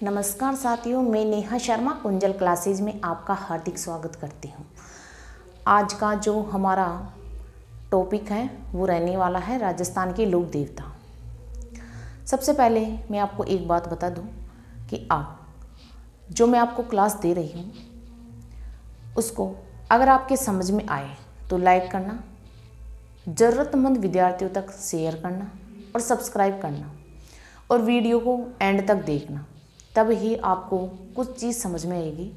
नमस्कार साथियों, मैं नेहा शर्मा कुंजल क्लासेज में आपका हार्दिक स्वागत करती हूँ। आज का जो हमारा टॉपिक है वो रहने वाला है राजस्थान के लोक देवता। सबसे पहले मैं आपको एक बात बता दूँ कि आप जो मैं आपको क्लास दे रही हूँ उसको अगर आपके समझ में आए तो लाइक करना, ज़रूरतमंद विद्यार्थियों तक शेयर करना और सब्सक्राइब करना और वीडियो को एंड तक देखना, तब ही आपको कुछ चीज़ समझ में आएगी।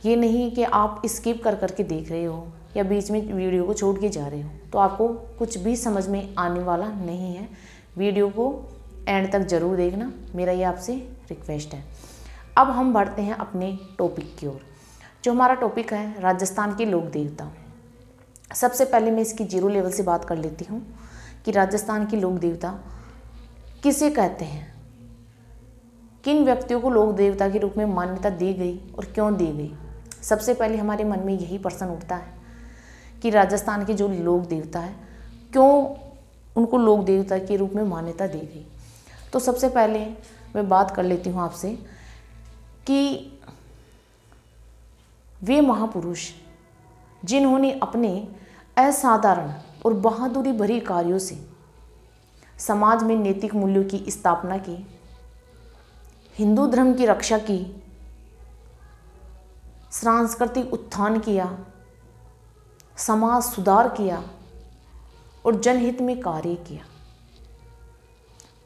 ये नहीं कि आप स्किप कर करके देख रहे हो या बीच में वीडियो को छोड़ के जा रहे हो तो आपको कुछ भी समझ में आने वाला नहीं है। वीडियो को एंड तक ज़रूर देखना, मेरा ये आपसे रिक्वेस्ट है। अब हम बढ़ते हैं अपने टॉपिक की ओर। जो हमारा टॉपिक है राजस्थान के लोक देवता। सबसे पहले मैं इसकी जीरो लेवल से बात कर लेती हूँ कि राजस्थान के लोक देवता किसे कहते हैं, किन व्यक्तियों को लोक देवता के रूप में मान्यता दी गई और क्यों दी गई। सबसे पहले हमारे मन में यही प्रश्न उठता है कि राजस्थान के जो लोक देवता है क्यों उनको लोक देवता के रूप में मान्यता दी गई। तो सबसे पहले मैं बात कर लेती हूँ आपसे कि वे महापुरुष जिन्होंने अपने असाधारण और बहादुरी भरी कार्यों से समाज में नैतिक मूल्यों की स्थापना की, हिंदू धर्म की रक्षा की, सांस्कृतिक उत्थान किया, समाज सुधार किया और जनहित में कार्य किया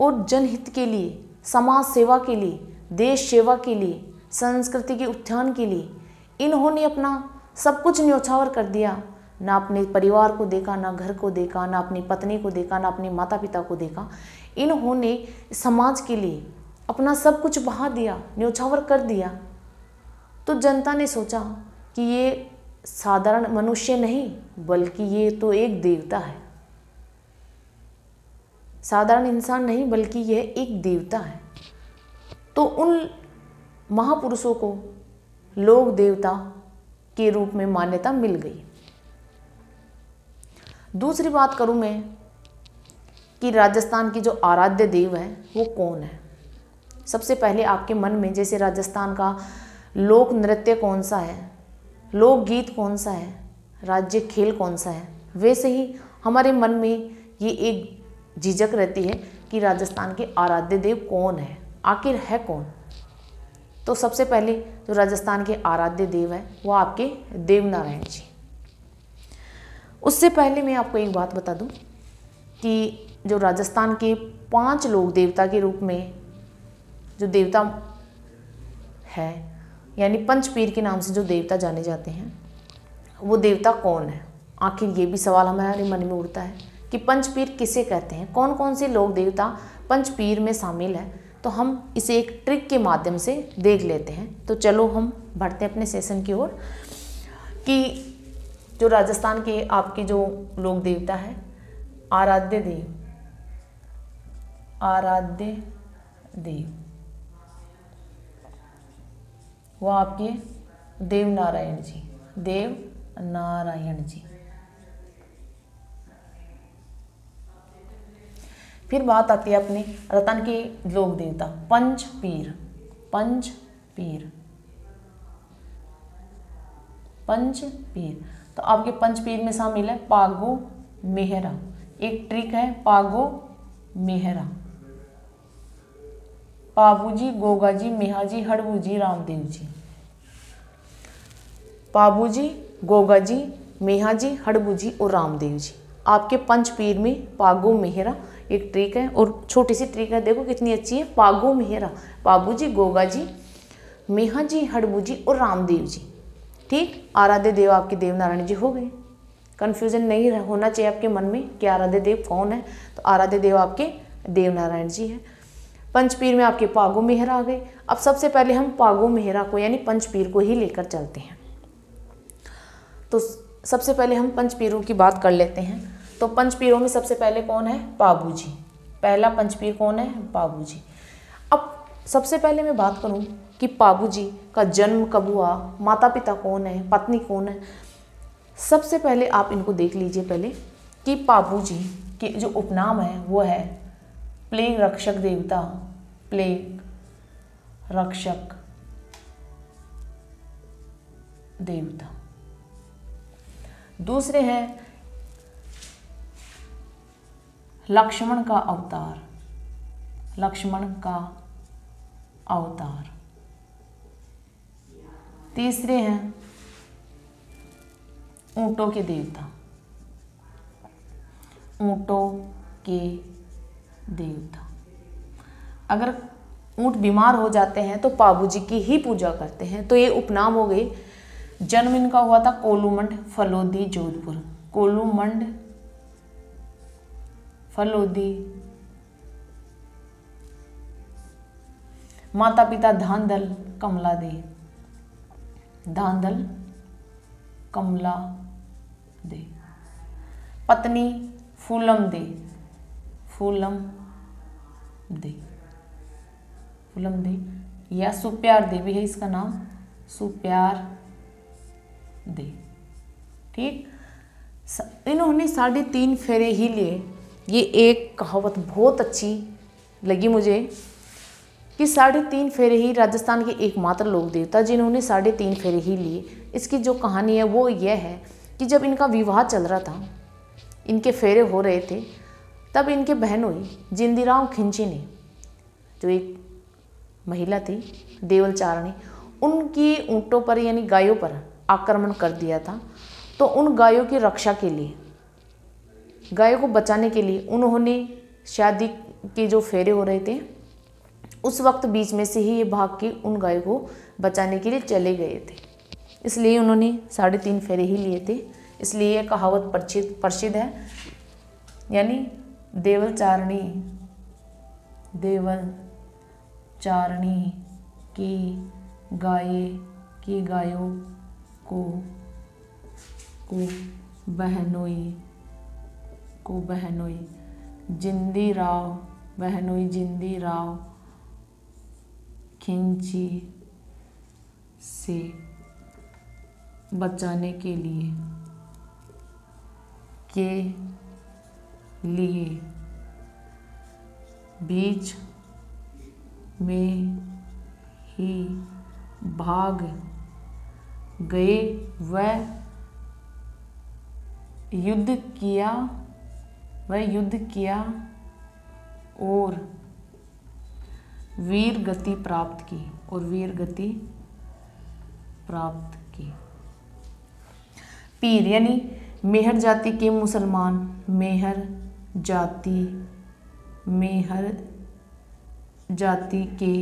और जनहित के लिए, समाज सेवा के लिए, देश सेवा के लिए, संस्कृति के उत्थान के लिए इन्होंने अपना सब कुछ न्यौछावर कर दिया। ना अपने परिवार को देखा, ना घर को देखा, ना अपनी पत्नी को देखा, ना अपने माता पिता को देखा। इन्होंने समाज के लिए अपना सब कुछ बहा दिया, न्यौछावर कर दिया। तो जनता ने सोचा कि ये साधारण मनुष्य नहीं बल्कि ये तो एक देवता है, साधारण इंसान नहीं बल्कि यह एक देवता है। तो उन महापुरुषों को लोक देवता के रूप में मान्यता मिल गई। दूसरी बात करूं मैं कि राजस्थान की जो आराध्य देव है वो कौन है। सबसे पहले आपके मन में जैसे राजस्थान का लोक नृत्य कौन सा है, लोक गीत कौन सा है, राज्य खेल कौन सा है, वैसे ही हमारे मन में ये एक झिझक रहती है कि राजस्थान के आराध्य देव कौन है, आखिर है कौन। तो सबसे पहले जो राजस्थान के आराध्य देव है वो आपके देवनारायण जी। उससे पहले मैं आपको एक बात बता दूं कि जो राजस्थान के 5 लोक देवता के रूप में जो देवता है यानी पंचपीर के नाम से जो देवता जाने जाते हैं वो देवता कौन है। आखिर ये भी सवाल हमारे मन में उठता है कि पंचपीर किसे कहते हैं, कौन कौन से लोक देवता पंचपीर में शामिल है। तो हम इसे एक ट्रिक के माध्यम से देख लेते हैं। तो चलो हम बढ़ते हैं अपने सेशन की ओर कि जो राजस्थान के आपके जो लोक देवता है आराध्य देव, आराध्य देव वो आपके देवनारायण जी, देवनारायण जी। फिर बात आती है अपने रतन के लोक देवता पंचपीर, पंचपीर, पंचपीर। तो आपके पंचपीर में शामिल है पागो मेहरा। एक ट्रिक है पागो मेहरा, पाबूजी, गोगाजी, मेहाजी, हड़बूजी, रामदेव जी। पाबूजी, गोगाजी, मेहाजी, हड़बूजी और रामदेव जी आपके पंचपीर में पागो मेहरा एक ट्रिक है। और छोटी सी ट्रिक है, देखो कितनी अच्छी है। पागो मेहरा, पाबूजी, गोगाजी, मेहाजी, हड़बूजी और रामदेव जी। ठीक, आराध्य देव आपके देवनारायण जी हो गए। कन्फ्यूजन नहीं होना चाहिए आपके मन में कि आराध्य देव कौन है। तो आराध्य देव आपके देवनारायण जी है। पंचपीर में आपके पागो मेहरा आ गए। अब सबसे पहले हम पागो मेहरा को यानी पंचपीर को ही लेकर चलते हैं। तो सबसे पहले हम पंचपीरों की बात कर लेते हैं। तो पंचपीरों में सबसे पहले कौन है, पाबूजी। पहला पंचपीर कौन है, पाबूजी। अब सबसे पहले मैं बात करूं कि पाबूजी का जन्म कब हुआ, माता पिता कौन है, पत्नी कौन है। सबसे पहले आप इनको देख लीजिए पहले कि पाबूजी के जो उपनाम है वो है प्लेग रक्षक देवता, प्लेग रक्षक देवता। दूसरे हैं लक्ष्मण का अवतार, लक्ष्मण का अवतार। तीसरे हैं ऊंटों के देवता, ऊंटों के देवता। अगर ऊंट बीमार हो जाते हैं तो पाबू जी की ही पूजा करते हैं। तो ये उपनाम हो गए। जन्म इनका हुआ था कोलूमंड फलोदी जोधपुर, कोलूमंड फलोदी। माता पिता धांधल कमला दे, धांधल कमला दे। पत्नी फूलम दे, फूलम दे, फूलम दे या सुप्यार दे भी है इसका नाम, सुप्यार दे। ठीक, इन्होंने 3.5 फेरे ही लिए। ये एक कहावत बहुत अच्छी लगी मुझे कि 3.5 फेरे ही राजस्थान के एकमात्र लोक देवता जिन्होंने 3.5 फेरे ही लिए। इसकी जो कहानी है वो यह है कि जब इनका विवाह चल रहा था, इनके फेरे हो रहे थे, तब इनके बहन हुई जिंदीराम खिंची ने, जो एक महिला थी देवलचारणी, उनकी ऊँटों पर यानी गायों पर आक्रमण कर दिया था। तो उन गायों की रक्षा के लिए, गायों को बचाने के लिए उन्होंने शादी के जो फेरे हो रहे थे उस वक्त बीच में से ही ये भाग के उन गायों को बचाने के लिए चले गए थे। इसलिए उन्होंने 3.5 फेरे ही लिए थे। इसलिए यह कहावत प्रसिद्ध है, यानी देवलचारणी, देवलचारणी की गायों को बहनोई जिंदीराव खिंची से बचाने के लिए बीच में ही भाग गए व युद्ध किया और वीर गति प्राप्त की। पीर यानी मेहर जाति के मुसलमान, मेहर जाति के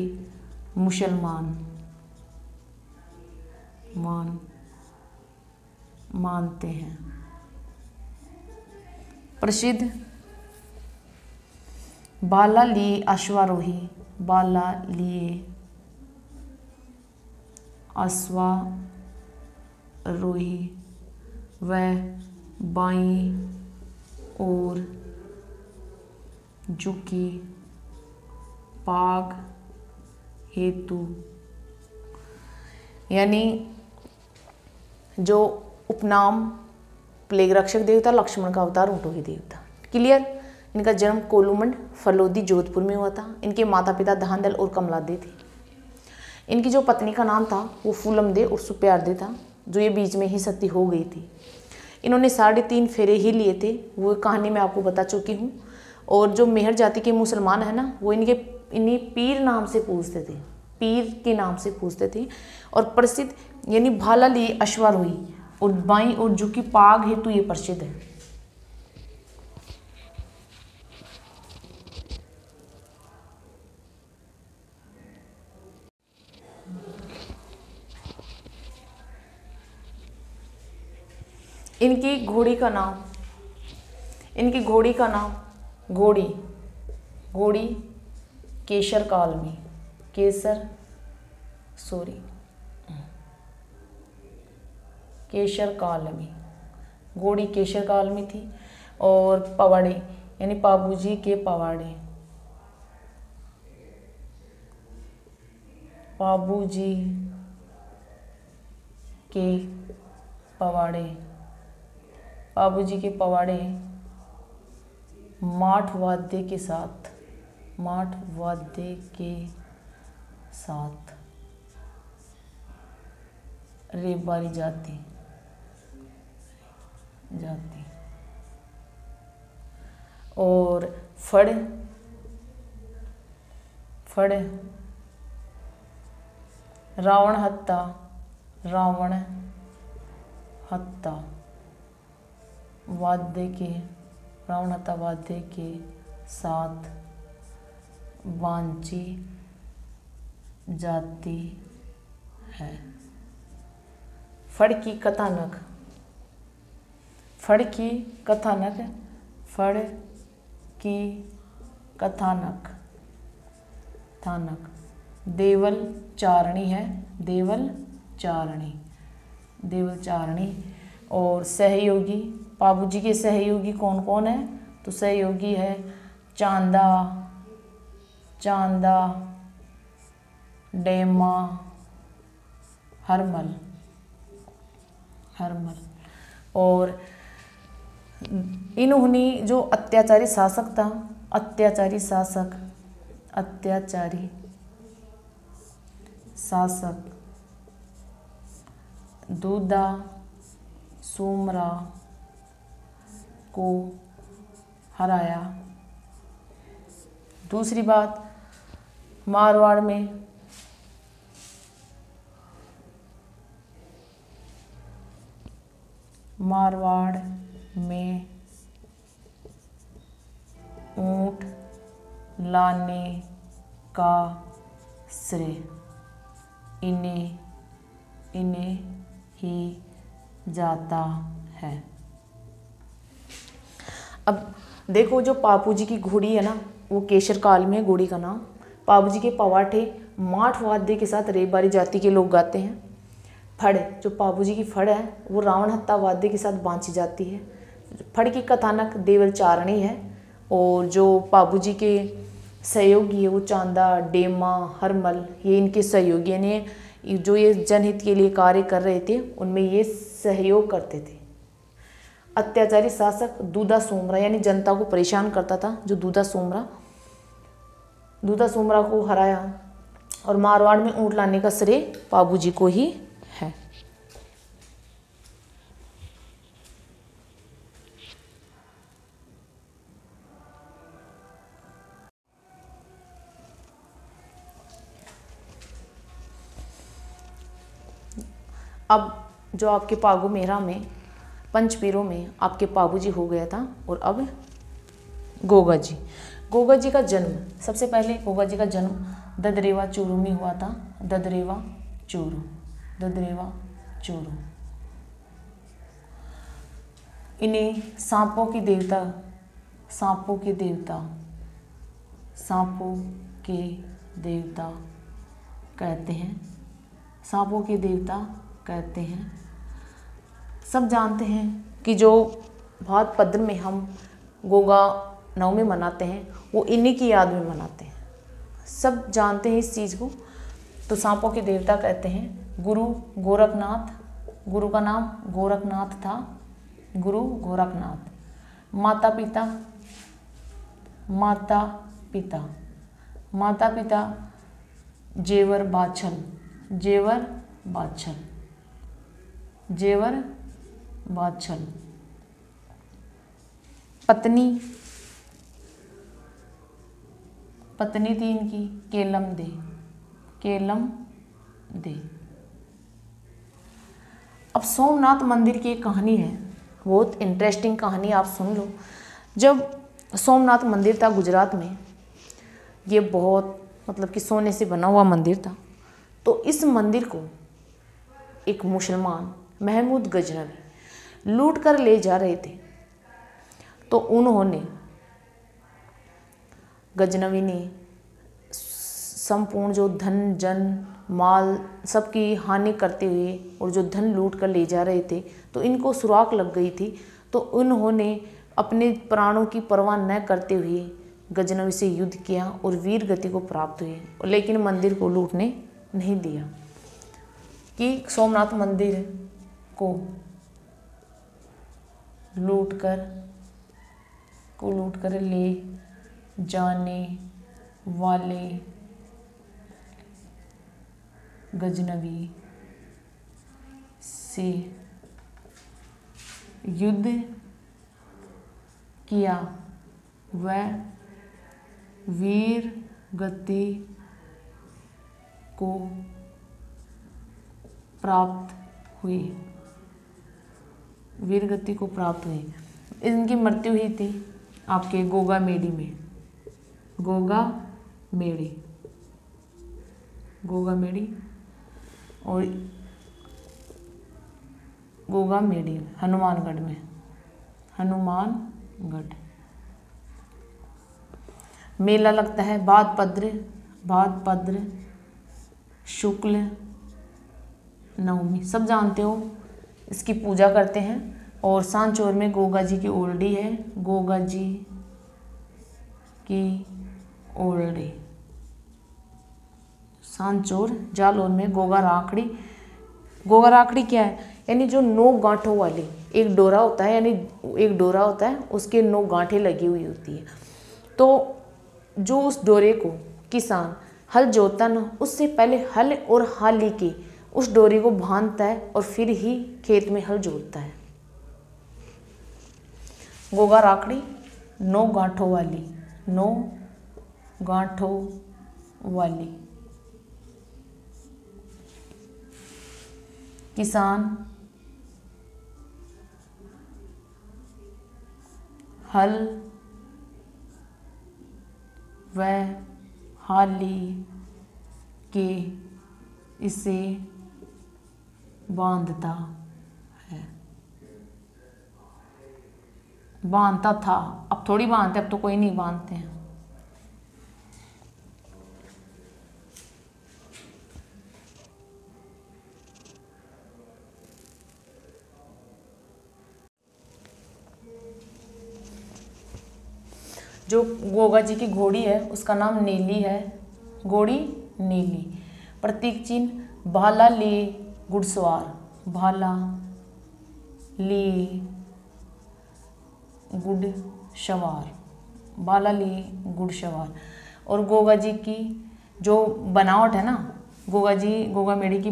मुसलमान मानते हैं। प्रसिद्ध बाला लिए अश्वारोही, बाला लिए अश्वारोही व बाईं ओर झुकी पाग हेतु, यानी जो उपनाम प्लेग रक्षक देवता, लक्ष्मण का अवतार, ऊँटों के देवता। क्लियर। इनका जन्म कोलूमंड फलोदी जोधपुर में हुआ था। इनके माता पिता धांधल और कमला दे थे। इनकी जो पत्नी का नाम था वो फूलम दे और सुप्यार दे था, जो ये बीच में ही सती हो गई थी। इन्होंने 3.5 फेरे ही लिए थे, वो कहानी मैं आपको बता चुकी हूँ। और जो मेहर जाति के मुसलमान है ना, वो इन्हीं पीर नाम से पूछते थे, पीर के नाम से पूछते थे। और प्रसिद्ध यानी भाला लिए अश्वारोही और बाई और झुकी पाग हेतु ये प्रसिद्ध है। इनकी घोड़ी का नाम घोड़ी केसर कालमी, केसर कालमी, घोड़ी केसर कालमी थी। और पवाड़े यानी पाबूजी के पवाड़े, पाबूजी के पवाड़े माठ वाद्य के साथ, रेबारी जाति जाति। और फड़ फड़ रावण हत्ता रावण हत्ता वाद्य के रावण हत्ता वाद्य के साथ वांची जाती है। फड़ की कथानक फड़ की कथानक फड़ की कथानक थानक देवल चारणी है, देवल चारणी देवल चारणी। और सहयोगी बाबूजी के सहयोगी कौन कौन है? तो सहयोगी है चांदा चांदा डेमा हरमल हरमल। और इन्होंने जो अत्याचारी शासक था, अत्याचारी शासक दूधा सोमरा को हराया। दूसरी बात, मारवाड़ में ऊंट लाने का श्रेय इन्हें ही जाता है। अब देखो, जो बापूजी की घोड़ी है ना, वो केशर काल में घोड़ी का नाम। बाबूजी के पवाठे माठ वाद्य के साथ रेबारी जाति के लोग गाते हैं। फड़, जो बाबूजी की फड़ है वो रावण हत्ता वाद्य के साथ बांची जाती है। फड़ की कथानक देवल चारणी है। और जो बाबूजी के सहयोगी है वो चांदा डेमा हरमल, ये इनके सहयोगी ने जो ये जनहित के लिए कार्य कर रहे थे उनमें ये सहयोग करते थे। अत्याचारी शासक दूधा सोमरा, यानी जनता को परेशान करता था, जो दूधा सोमरा को हराया। और मारवाड़ में ऊंट लाने का श्रेय बाबूजी को ही है। अब जो आपके पागु मेहरा में पंचपीरों में आपके बाबूजी हो गया था। और अब गोगा जी का जन्म, सबसे पहले गोगा जी का जन्म ददरेवा चूरू में हुआ था। ददरेवा चूरू इन्हें सांपों के देवता कहते हैं। सब जानते हैं कि जो भाद्रपद में हम गोगा नवमी मनाते हैं वो इन्हीं की याद में मनाते हैं। सब जानते हैं इस चीज़ को। तो सांपों के देवता कहते हैं। गुरु का नाम गोरखनाथ था, गुरु गोरखनाथ। माता पिता जेवर बाछल। पत्नी थी इनकी केलम दे। अब सोमनाथ मंदिर की एक कहानी है, बहुत इंटरेस्टिंग कहानी, आप सुन लो। जब सोमनाथ मंदिर था गुजरात में, ये बहुत मतलब कि सोने से बना हुआ मंदिर था। तो इस मंदिर को एक मुसलमान महमूद गजनवी लूट कर ले जा रहे थे। तो उन्होंने गजनवी ने संपूर्ण जो धन जन माल सबकी हानि करते हुए और जो धन लूट कर ले जा रहे थे, तो इनको सुराग लग गई थी। तो उन्होंने अपने प्राणों की परवाह न करते हुए गजनवी से युद्ध किया और वीर गति को प्राप्त हुए, लेकिन मंदिर को लूटने नहीं दिया। कि सोमनाथ मंदिर को लूट कर ले जाने वाले गजनवी से युद्ध किया वह वीर गति को प्राप्त हुई, वीर गति को प्राप्त हुई। इनकी मृत्यु हुई थी आपके गोगामेड़ी में, गोगामेड़ी और गोगामेड़ी हनुमानगढ़ में, हनुमानगढ़। मेला लगता है भाद्रपद शुक्ल नवमी, सब जानते हो। इसकी पूजा करते हैं। और सांचौर में गोगा जी की ओल्डी है, गोगा जी की ओल्डी। सांचौर जालौर में गोगा राखड़ी क्या है? यानी जो 9 गांठों वाली एक डोरा होता है, यानी एक डोरा होता है, उसके 9 गांठें लगी हुई होती है। तो जो उस डोरे को किसान हल जोतता ना, उससे पहले हल और हाली के उस डोरे को बांधता है और फिर ही खेत में हल जोतता है। गोगा राखड़ी 9 गांठों वाली, 9 गांठों वाली। किसान हल व हाली के इसे बांधता है, बांधता था। अब थोड़ी बांधते, अब तो कोई नहीं बांधते हैं। जो गोगा जी की घोड़ी है उसका नाम नीली है, घोड़ी नीली। प्रतीक चिन्ह भाला ले घुड़सवार, भाला ले घुड़सवार, भाला ले घुड़सवार। और गोगा जी की जो बनावट है ना, गोगामेड़ी की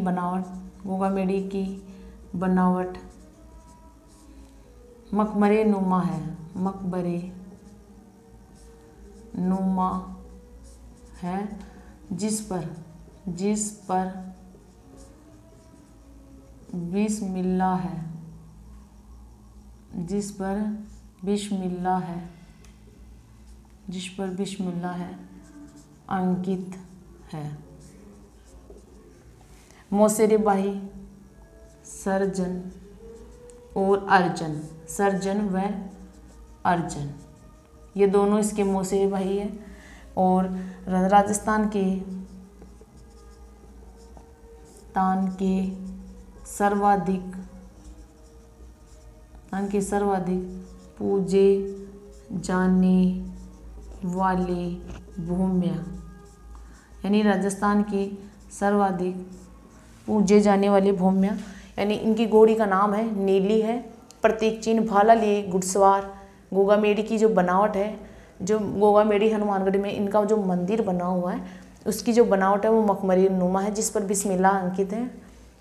बनावट मकबरे नुमा है, मकबरे नुमा है, जिस पर बिस्मिल्लाह है, जिस पर बिस्मिल्लाह है अंकित है। मौसेरे भाई सर्जन और अर्जन, सर्जन व अर्जन, ये दोनों इसके मौसेरे भाई है। और राजस्थान के सर्वाधिक पूजे जाने वाले भूम्या, यानी राजस्थान की सर्वाधिक पूजे जाने वाली भूम्या, यानी इनकी घोड़ी का नाम है नीली है। प्रतीक चिन्ह भाला लिए घुड़सवार। गोगामेड़ी की जो बनावट है, जो गोगामेड़ी हनुमानगढ़ में इनका जो मंदिर बना हुआ है, उसकी जो बनावट है वो मकबरे नुमा है, जिस पर बिस्मिल्लाह अंकित है।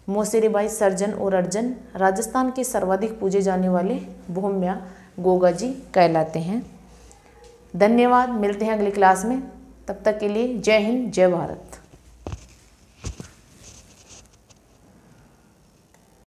मौसेरे भाई सर्जन और अर्जन राजस्थान के सर्वाधिक पूजे जाने वाले भूम्या गोगा जी कहलाते हैं। धन्यवाद, मिलते हैं अगली क्लास में। तब तक के लिए जय हिंद, जय भारत।